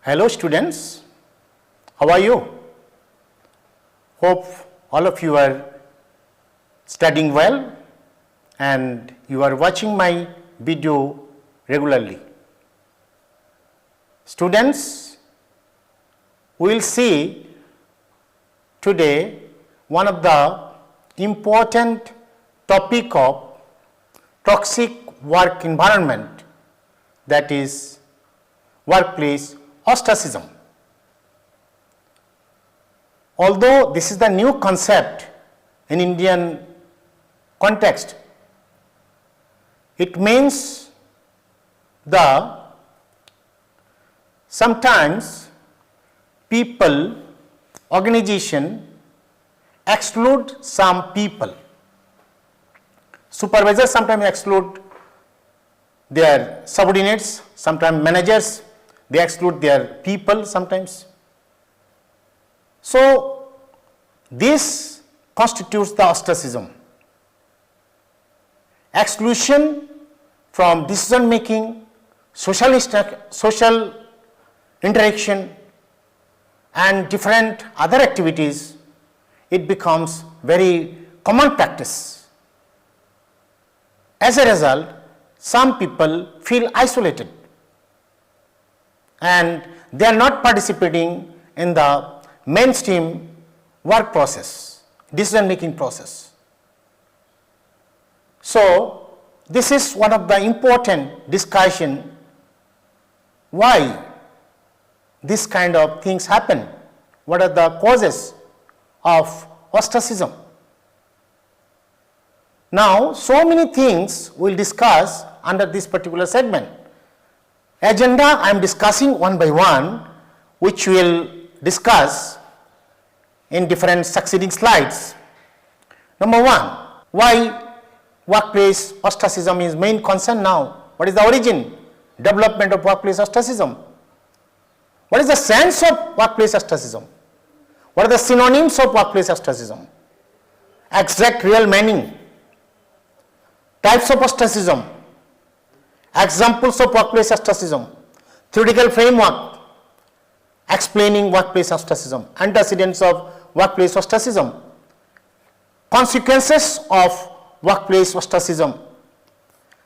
Hello students, how are you? Hope all of you are studying well and you are watching my video regularly. Students, we will see today one of the important topic of toxic work environment, that is workplace ostracism. Although this is the new concept in Indian context, it means sometimes people, organization exclude some people. Supervisors sometimes exclude their subordinates, sometimes managers, they exclude their people sometimes. So, this constitutes the ostracism. Exclusion from decision making, social interaction and different other activities, it becomes very common practice. As a result, some people feel isolated and they are not participating in the mainstream work process, decision making process. So, this is one of the important discussion why this kind of things happen, what are the causes of ostracism. Now, so many things we will discuss under this particular segment. Agenda I am discussing one by one, which we will discuss in different succeeding slides. Number one, why workplace ostracism is main concern now? What is the origin, development of workplace ostracism? What is the sense of workplace ostracism? What are the synonyms of workplace ostracism? Exact real meaning, types of ostracism, examples of workplace ostracism, theoretical framework explaining workplace ostracism, antecedents of workplace ostracism, consequences of workplace ostracism,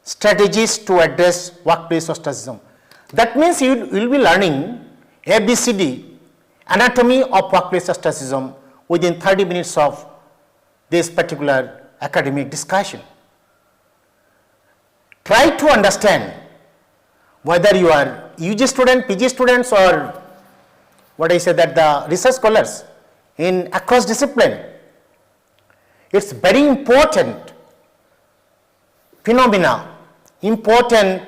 strategies to address workplace ostracism. That means you will be learning ABCD, anatomy of workplace ostracism, within 30 minutes of this particular academic discussion. Try to understand whether you are UG student, PG students, or what I say that the research scholars in across discipline. It's very important phenomena, important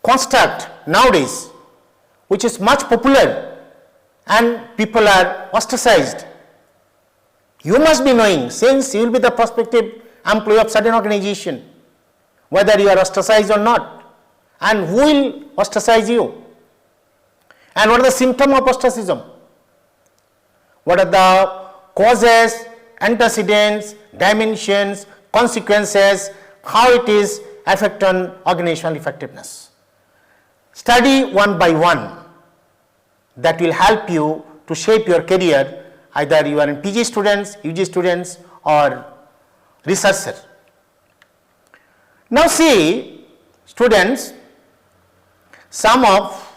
construct nowadays, which is much popular and people are ostracized. You must be knowing, since you will be the prospective employee of certain organization, whether you are ostracized or not, and who will ostracize you, and what are the symptoms of ostracism, what are the causes, antecedents, dimensions, consequences, how it is affect on organizational effectiveness. Study one by one, that will help you to shape your career, either you are in PG students, UG students, or researcher. Now see, students, some of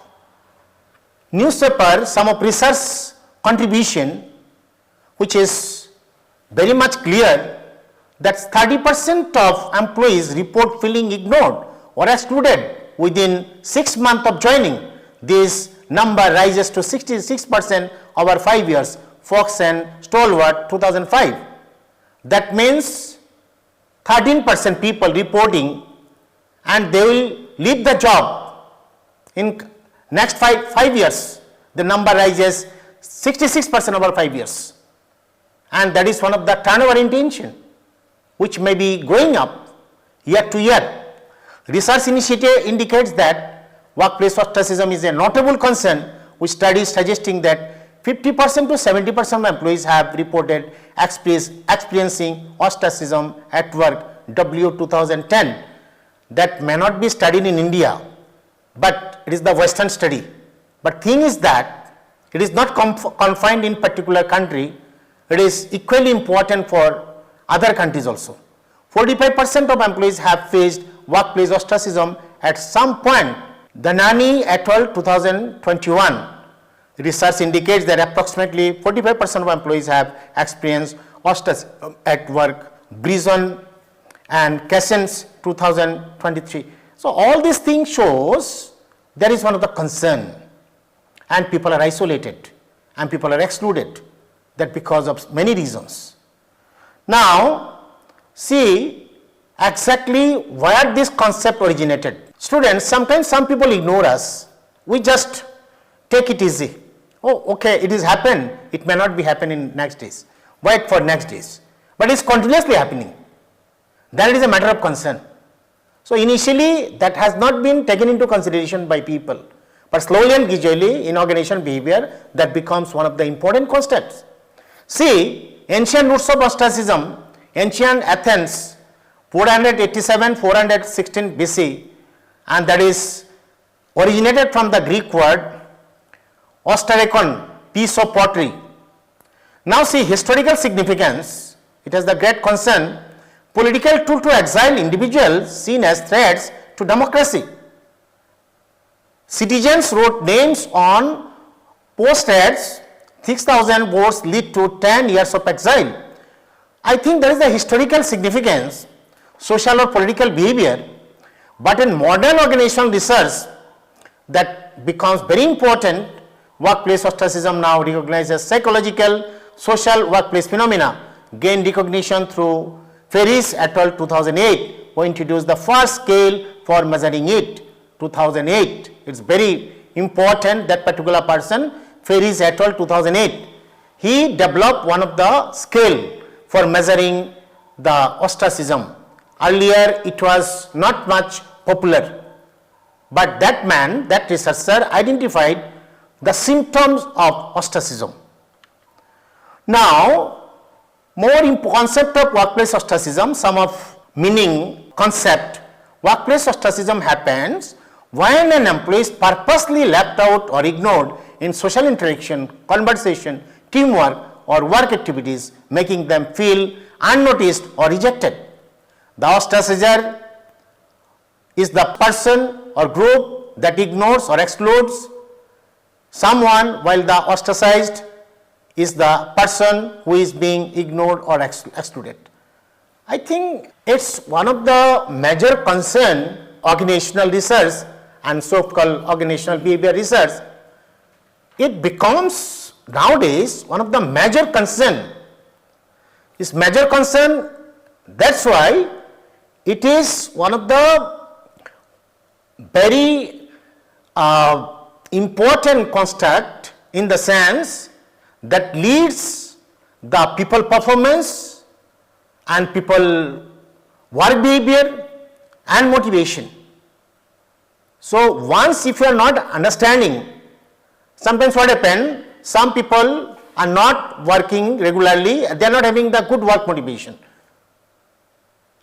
newspaper, some of research contribution, which is very much clear that 30% of employees report feeling ignored or excluded within 6 months of joining. This number rises to 66% over 5 years, Fox and Stolwart 2005. That means 13% people reporting and they will leave the job in next 5 years. The number rises 66% over 5 years, and that is one of the turnover intention which may be going up year to year. Research initiative indicates that workplace ostracism is a notable concern, with studies suggesting that 50% to 70% of employees have reported experiencing ostracism at work, W 2010. That may not be studied in India, but it is the Western study But thing is that it is not confined in particular country, it is equally important for other countries also. 45% of employees have faced workplace ostracism at some point. The Nani et al. 2021 research indicates that approximately 45% of employees have experienced ostracism at work. Brison and Cassens 2023. So all these things shows there is one of the concern, and people are isolated and people are excluded, that because of many reasons. Now see exactly where this concept originated. Students, sometimes some people ignore us, we just take it easy. Oh, okay, it is happened, it may not be happening in next days, wait for next days, but it is continuously happening, then it is a matter of concern. So initially that has not been taken into consideration by people, but slowly and gradually in organizational behavior that becomes one of the important concepts. See, ancient roots of ostracism, ancient Athens 487-416 BC, and that is originated from the Greek word ostraikon, piece of pottery. Now see historical significance, it has the great concern, political tool to exile individuals seen as threats to democracy. Citizens wrote names on postheads, 6,000 votes lead to 10 years of exile. I think there is a historical significance, social or political behavior, but in modern organizational research that becomes very important. Workplace ostracism now recognized as psychological, social workplace phenomena, gained recognition through Ferris et al. 2008, who introduced the first scale for measuring it, 2008. It's very important, that particular person, Ferris et al. 2008. He developed one of the scale for measuring the ostracism. Earlier it was not much popular, but that man, that researcher identified the symptoms of ostracism. Now, more concept of workplace ostracism, some of meaning concept. Workplace ostracism happens when an employee is purposely left out or ignored in social interaction, conversation, teamwork or work activities, making them feel unnoticed or rejected. The ostracizer is the person or group that ignores or excludes someone, while the ostracized is the person who is being ignored or excluded. I think it's one of the major concern organizational research and so-called organizational behavior research. It becomes nowadays one of the major concern. It's major concern, that's why it is one of the very important construct in the sense that leads the people performance and people work behavior and motivation. So once if you are not understanding, sometimes what happen, some people are not working regularly, they are not having the good work motivation,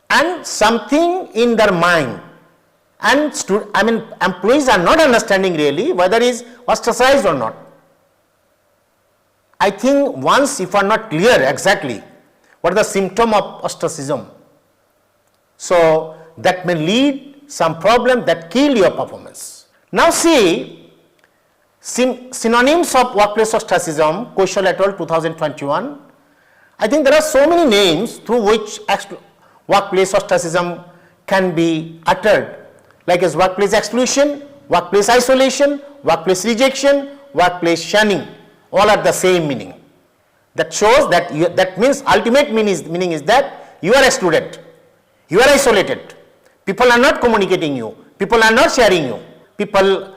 and something in their mind, and employees are not understanding really whether it is ostracized or not. I think once if you are not clear exactly what is the symptom of ostracism, so that may lead some problem that kill your performance. Now see synonyms of workplace ostracism, Koshal et al. 2021. I think there are so many names through which workplace ostracism can be uttered, like as workplace exclusion, workplace isolation, workplace rejection, workplace shunning, all are the same meaning. That shows that that means ultimate meaning is that you are excluded, you are isolated, people are not communicating you, people are not sharing you, people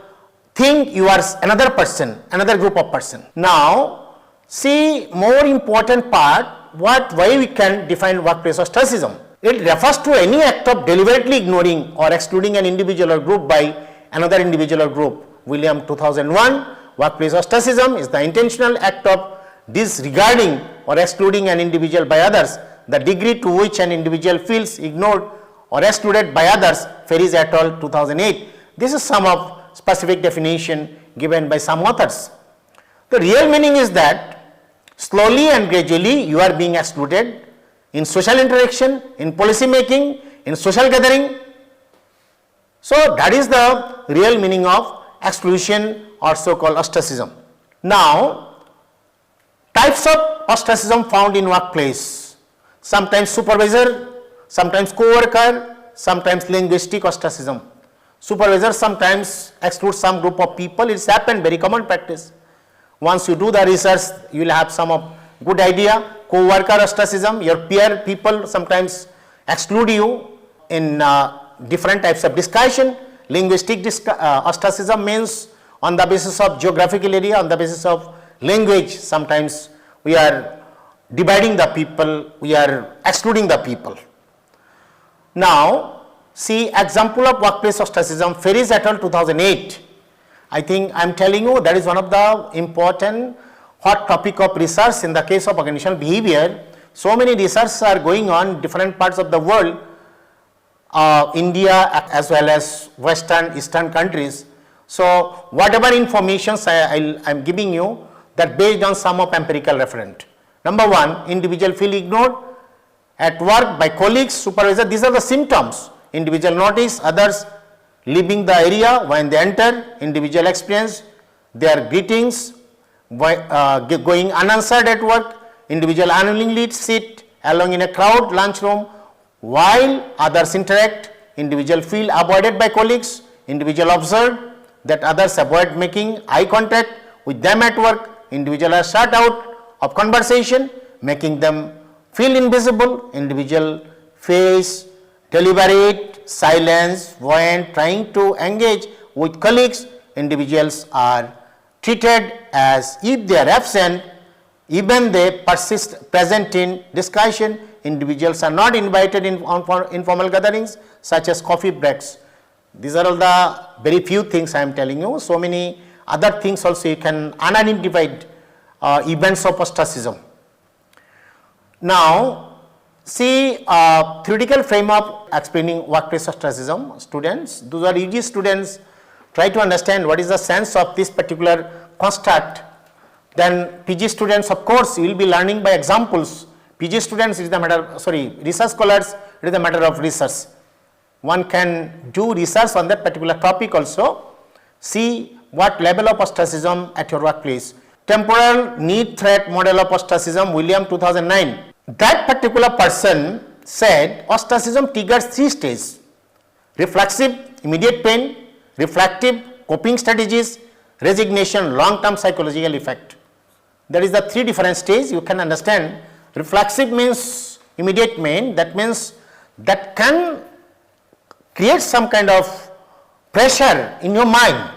think you are another person, another group of person. Now see more important part, why we can define workplace ostracism. It refers to any act of deliberately ignoring or excluding an individual or group by another individual or group. William 2001, workplace ostracism is the intentional act of disregarding or excluding an individual by others. The degree to which an individual feels ignored or excluded by others, Ferris et al. 2008. This is some of specific definition given by some authors. The real meaning is that slowly and gradually you are being excluded in social interaction, in policy making, in social gathering. So that is the real meaning of exclusion or so-called ostracism. Now, types of ostracism found in workplace: sometimes supervisor, sometimes co-worker, sometimes linguistic ostracism. Supervisor sometimes excludes some group of people. It's happened, very common practice. Once you do the research, you will have some of good idea. Co-worker ostracism, your peer people sometimes exclude you in different types of discussion. Linguistic ostracism means on the basis of geographical area, on the basis of language, sometimes we are dividing the people, we are excluding the people. Now, see example of workplace ostracism, Ferris et al. 2008. I think I am telling you that is one of the important hot topic of research in the case of organizational behavior. So many research are going on in different parts of the world, India as well as western eastern countries. So whatever information I am giving you, that based on some of empirical reference. Number one, individual feel ignored at work by colleagues, supervisor. These are the symptoms. Individual notice others leaving the area when they enter. Individual experience their greetings going unanswered at work. Individual unwillingly sit alone in a crowd lunchroom while others interact. Individual feel avoided by colleagues. Individual observe that others avoid making eye contact with them at work. Individual are shut out of conversation, making them feel invisible. Individual face deliberate silence when trying to engage with colleagues. Individuals are treated as if they are absent, even they persist present in discussion. Individuals are not invited in informal gatherings such as coffee breaks. These are all the very few things I am telling you. So many other things also you can unidentified events of ostracism. Now, see theoretical frame of explaining workplace ostracism. Students, those are UG students, try to understand what is the sense of this particular construct. Then PG students, of course, you will be learning by examples. PG students is the matter, research scholars, it is the matter of research. One can do research on that particular topic also. See what level of ostracism at your workplace. Temporal need threat model of ostracism, William 2009. That particular person said ostracism triggers 3 stages: reflexive, immediate pain; reflective, coping strategies; resignation, long-term psychological effect. That is the 3 different stages. You can understand. Reflexive means immediate pain, that means that can create some kind of pressure in your mind.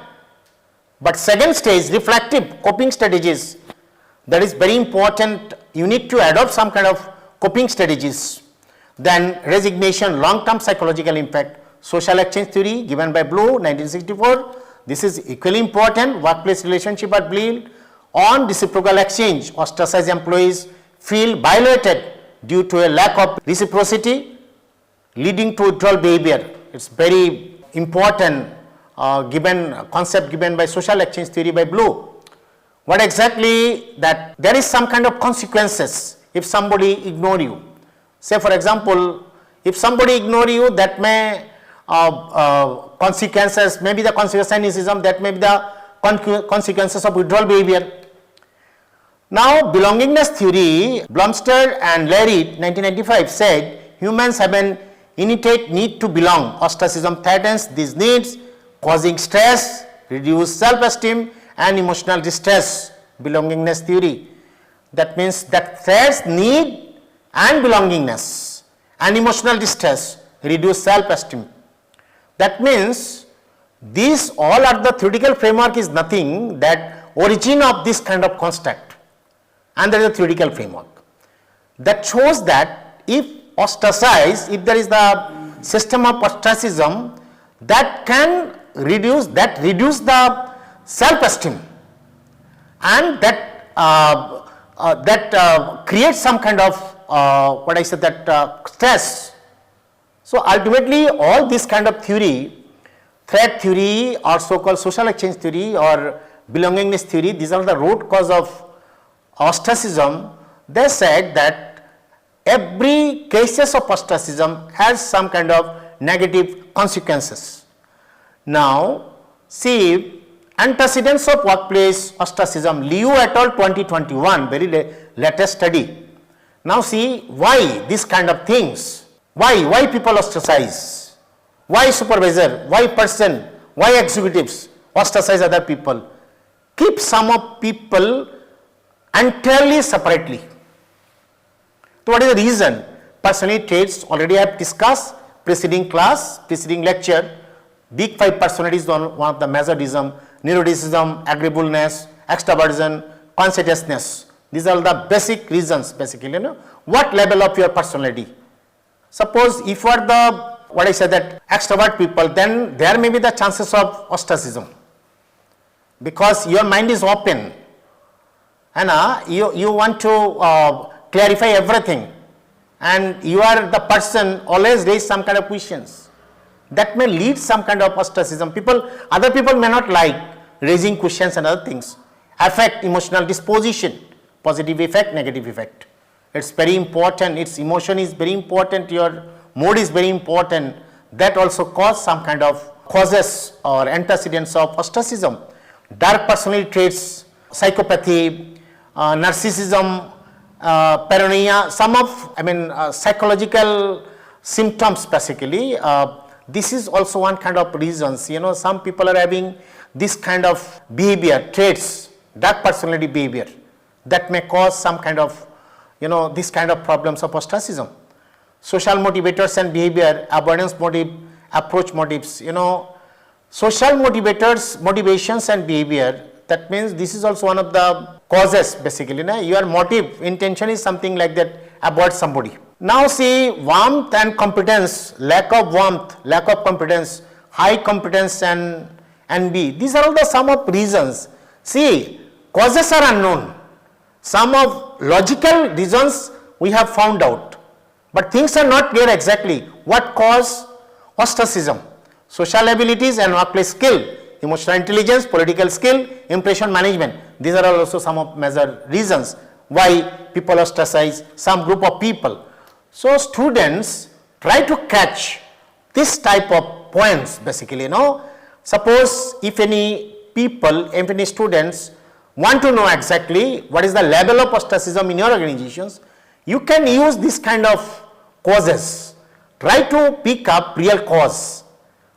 But second stage, reflective, coping strategies, that is very important. You need to adopt some kind of coping strategies. Then resignation, long-term psychological impact, social exchange theory given by Blue 1964. This is equally important. Workplace relationships are built on reciprocal exchange. Ostracized employees feel violated due to a lack of reciprocity, leading to withdrawal behavior. It's very important concept given by social exchange theory by Blue. What exactly that there is some kind of consequences if somebody ignore you. Say for example, if somebody ignore you, that may consequences, maybe the consequence of cynicism, that may be the consequences of withdrawal behavior. Now, belongingness theory, Blomster and Larry 1995 said humans have an innate need to belong. Ostracism threatens these needs, causing stress, reduced self-esteem and emotional distress. Belongingness theory, that means that threats need and belongingness and emotional distress, reduced self-esteem. That means these all are the theoretical framework is nothing that origin of this kind of construct, and there is a theoretical framework that shows that if ostracized, if there is the system of ostracism that can reduce the self-esteem, and that creates some kind of what I said that stress. So ultimately all this kind of theory, threat theory or so-called social exchange theory or belongingness theory, these are the root cause of ostracism. They said that every cases of ostracism has some kind of negative consequences. Now, see antecedents of workplace ostracism, Liu et al. 2021, very latest study. Now, see why this kind of things, why people ostracize, why supervisor, why person, why executives ostracize other people, keep some of people entirely separately. So, what is the reason? Personality traits already I have discussed preceding class, preceding lecture. Big 5 personalities, one of the major reasons: neuroticism, agreeableness, extroversion, conscientiousness. These are the basic reasons basically, what level of your personality. Suppose if you are the, what I said, that extrovert people, then there may be the chances of ostracism, because your mind is open and you want to clarify everything, and you are the person always raise some kind of questions that may lead some kind of ostracism. Other people may not like raising questions and other things. Affect emotional disposition, positive effect, negative effect. It's very important, its emotion is very important, your mood is very important. That also cause some kind of causes or antecedents of ostracism. Dark personality traits, psychopathy, narcissism, paranoia, some of psychological symptoms basically. This is also one kind of reasons, some people are having this kind of behavior, traits, dark personality behavior, that may cause some kind of, this kind of problems of ostracism. Social motivators and behavior, avoidance motive, approach motives, social motivators, motivations and behavior, that means this is also one of the causes basically. Your motive, intention is something like that, avoid somebody. Now see warmth and competence, lack of warmth, lack of competence, high competence and envy. These are all the sum of reasons. See, causes are unknown. Some of logical reasons we have found out, but things are not clear exactly. What cause ostracism? Social abilities and workplace skill, emotional intelligence, political skill, impression management. These are also some of major reasons why people ostracize some group of people. So, students try to catch this type of points basically, Suppose if any people, if any students want to know exactly what is the level of ostracism in your organizations, you can use this kind of causes. Try to pick up real cause,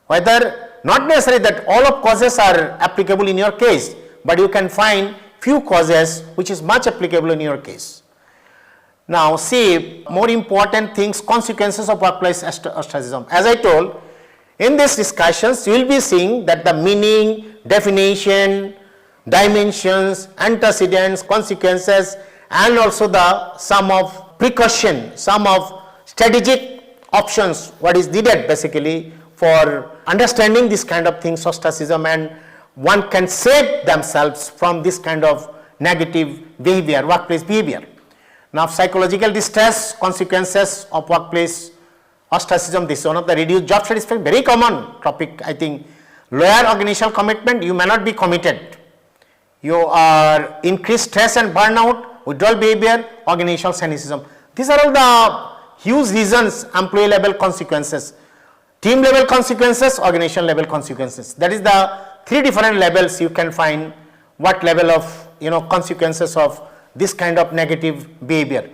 whether not necessarily that all of causes are applicable in your case, but you can find few causes which is much applicable in your case. Now see more important things, consequences of workplace ostracism. As I told, in these discussions you will be seeing that the meaning, definition, dimensions, antecedents, consequences, and also the sum of precaution, some of strategic options, what is needed basically for understanding this kind of things, ostracism, and one can save themselves from this kind of negative behavior, workplace behavior. Now psychological distress, consequences of workplace ostracism, this is one of the reduced job satisfaction, very common topic. I think lower organizational commitment, you may not be committed. You are increased stress and burnout, withdrawal behavior, organizational cynicism. These are all the huge reasons, employee level consequences, team level consequences, organizational level consequences. That is the 3 different levels you can find what level of consequences of this kind of negative behavior.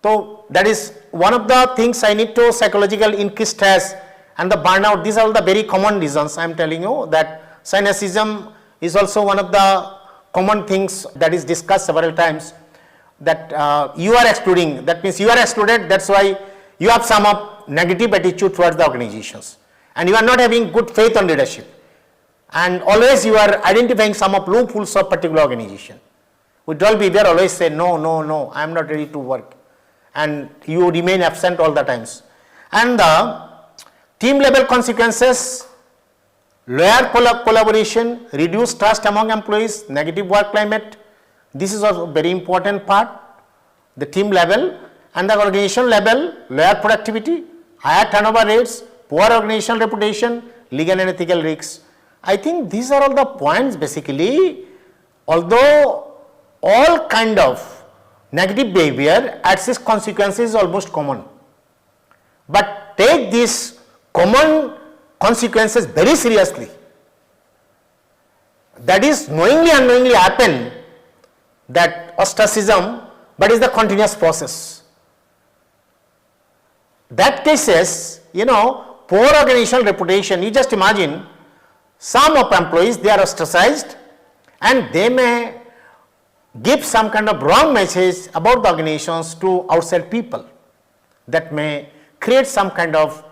So that is one of the things I need to psychological increased stress and the burnout. These are all the very common reasons. I am telling you that cynicism is also one of the common things that is discussed several times, that you are excluding, that means you are excluded, that's why you have some of negative attitude towards the organizations and you are not having good faith on leadership, and always you are identifying some of loopholes of particular organization. Withdrawal behavior, always say no, I am not ready to work, and you remain absent all the times. And the team level consequences, lower collaboration, reduced trust among employees, negative work climate. This is also very important part, the team level. And the organization level, lower productivity, higher turnover rates, poor organizational reputation, legal and ethical risks. I think these are all the points basically although all kind of negative behavior at its consequences is almost common, but take these common consequences very seriously. That is knowingly unknowingly happen, that ostracism, but is the continuous process. That cases, poor organizational reputation. You just imagine some of employees, they are ostracized and they may give some kind of wrong message about the organizations to outside people, that may create some kind of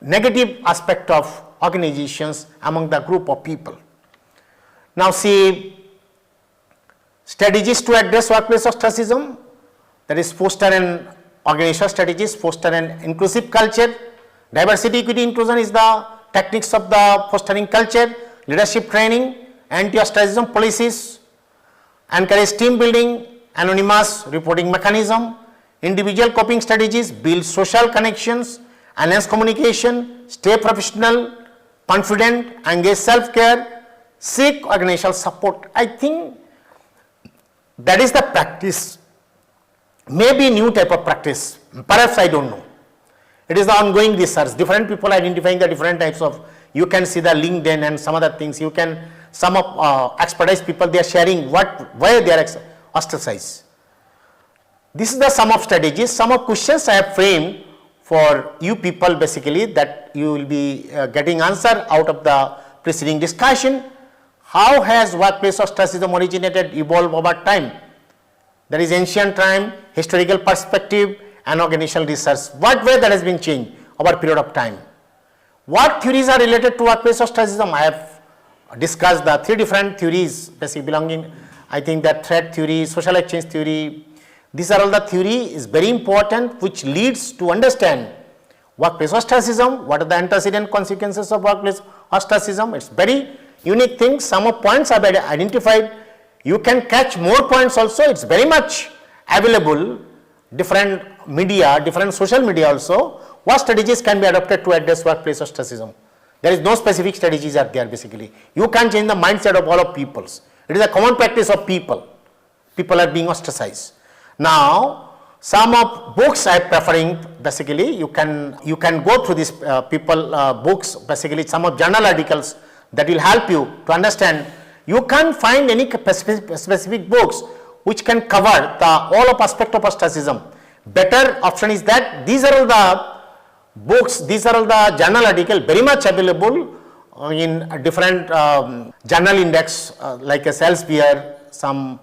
negative aspect of organizations among the group of people. Now see, strategies to address workplace ostracism, that is foster an organizational strategies, foster an inclusive culture, diversity, equity, inclusion is the techniques of the fostering culture, leadership training, anti-ostracism policies, encourage team building, anonymous reporting mechanism, individual coping strategies, build social connections, enhance communication, stay professional, confident, engage self-care, seek organizational support. I think that is the practice, maybe new type of practice, perhaps I don't know. It is the ongoing research, different people identifying the different types of, you can see the LinkedIn and some other things, you can, some of expertise people, they are sharing why they are ostracized. This is the sum of strategies, some of questions I have framed for you people basically, that you will be getting answer out of the preceding discussion. How has workplace ostracism originated, evolved over time? There is ancient time, historical perspective and organizational research. What way that has been changed over a period of time? What theories are related to workplace ostracism? I have discussed the three different theories basically belonging, I think that threat theory, social exchange theory. These are all the theory is very important, which leads to understand workplace ostracism, what are the antecedent consequences of workplace ostracism. It's very unique thing, some of points are identified, you can catch more points also, it's very much available, different media, different social media also, what strategies can be adopted to address workplace ostracism. There is no specific strategies are there basically, you can change the mindset of all of peoples, it is a common practice of people are being ostracized. Now, some of books I am preferring basically, you can go through these books basically, some of journal articles that will help you to understand. You can't find any specific books which can cover the all of aspect of ostracism. Better option is that these are all the books, these are all the journal articles very much available in different journal index like a Elsevier, some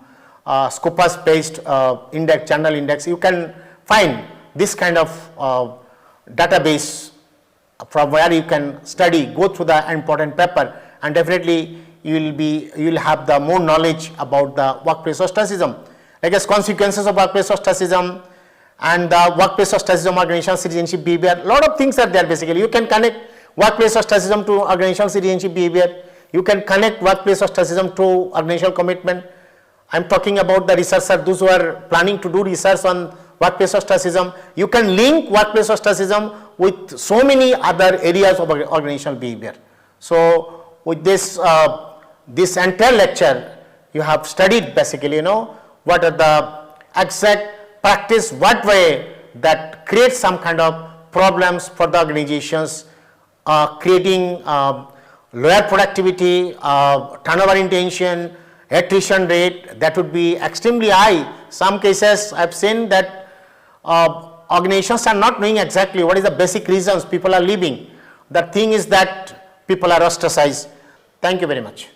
Scopus based index, journal index. You can find this kind of database from where you can study, go through the important paper, and definitely you will have the more knowledge about the workplace ostracism, like as consequences of workplace ostracism and the workplace ostracism, organizational citizenship behavior. A lot of things are there basically. You can connect workplace ostracism to organizational citizenship behavior. You can connect workplace ostracism to organizational commitment. I am talking about the researchers, those who are planning to do research on workplace ostracism. You can link workplace ostracism with so many other areas of organizational behavior. So with this entire lecture, you have studied basically, what are the exact practice, what way that creates some kind of problems for the organizations, creating lower productivity, turnover intention, attrition rate that would be extremely high. Some cases I have seen that organizations are not knowing exactly what is the basic reasons people are leaving. The thing is that people are ostracized. Thank you very much.